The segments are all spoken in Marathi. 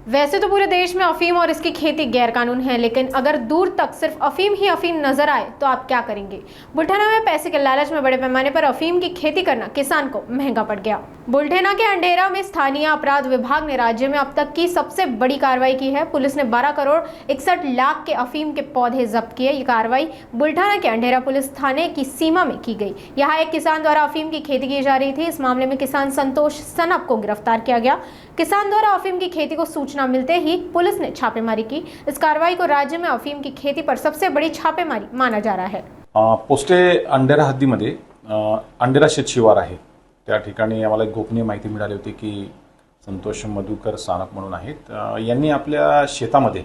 वैसे तो पूरे देश में अफीम और इसकी खेती गैर कानून है, लेकिन अगर दूर तक सिर्फ अफीम ही अफीम नजर आए तो आप क्या करेंगे। बुल्ढाना में पैसे के लालच में बड़े पैमाने पर अफीम की खेती करना किसान को महंगा पड़ गया। बुल्ढाना के अंधेरा में स्थानीय अपराध विभाग ने राज्य में अब तक की सबसे बड़ी कार्रवाई की है। पुलिस ने 12 करोड़ 61 लाख के अफीम के पौधे जब्त किए। ये कार्रवाई बुल्ढाना के अंधेरा पुलिस थाने की सीमा में की गई। यहाँ एक किसान द्वारा अफीम की खेती की जा रही थी। इस मामले में किसान संतोष सनप को गिरफ्तार किया गया। किसान द्वारा अफीम की खेती को सूचना मिलते ही पुलिस ने छापेमारी की। इस कार्रवाई को राज्य में अफीम की खेती पर सबसे बड़ी छापेमारी माना जा रहा है। पोस्टे अंधेरा हद्दीमध्ये अंधेरा शेत शिवार आहे। त्या ठिकाणी आम्हाला एक गोपनीय माहिती मिळाली होती की संतोष मधुकर सानप म्हणून आहेत। यांनी आपल्या शेतामध्ये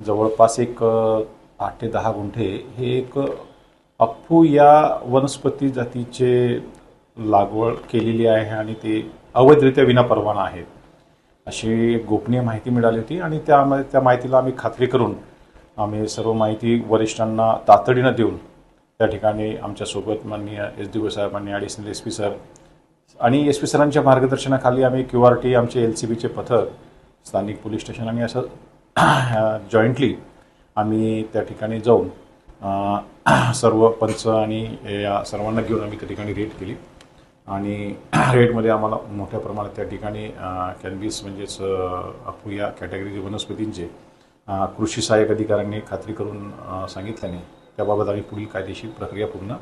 जवळपास एक 8 ते 10 गुंठे हे एक अफू या वनस्पती जातीचे लागवड केलेली आहे आणि ते अवैधरित्या विना परवाना आहेत अशी एक गोपनीय माहिती मिळाली होती आणि त्या माहितीला आम्ही खात्री करून आम्ही सर्व माहिती वरिष्ठांना तातडीने देऊन त्या ठिकाणी आमच्यासोबत माननीय एसडीओ साहेबांनी ॲडिशनल एसपी सर आणि एसपी सरांच्या मार्गदर्शनाखाली आम्ही क्यूआरटी आमचे एलसीबीचे पथक स्थानिक पोलीस स्टेशन आणि असं जॉईंटली आम्ही त्या ठिकाणी जाऊन सर्व पंच आणि या सर्वांना घेऊन आम्ही त्या ठिकाणी रेड केली आणि रेडमध्ये आम्हाला मोठ्या प्रमाणात त्या ठिकाणी कॅनबिस म्हणजेच अफू या कॅटेगरीचे वनस्पतींचे कृषी सहाय्यक अधिकाऱ्यांनी खात्री करून सांगितल्याने त्याबाबत आम्ही पुढील कायदेशीर प्रक्रिया पूर्ण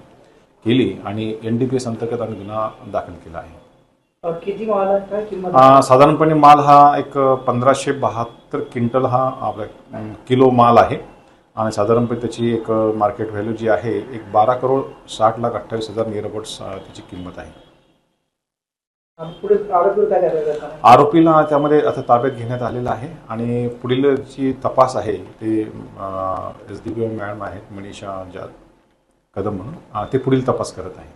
केली आणि NDPS अंतर्गत आम्ही गुन्हा दाखल केला आहे। किती माल आहे किंमत? साधारणपणे माल हा एक 1572 क्विंटल हा आपला किलो माल आहे आणि साधारणपणे त्याची एक मार्केट व्हॅल्यू जी आहे एक 12 करोड 60 लाख 28 हजार नियर अबाउट त्याची किंमत आहे। आरोपीला त्यामध्ये आता ताब्यात घेण्यात आलेला आहे आणि पुढील जी तपास आहे ते SDPO मॅडम आहेत मनीषा कदम म्हणून ते पुढील तपास करत आहे।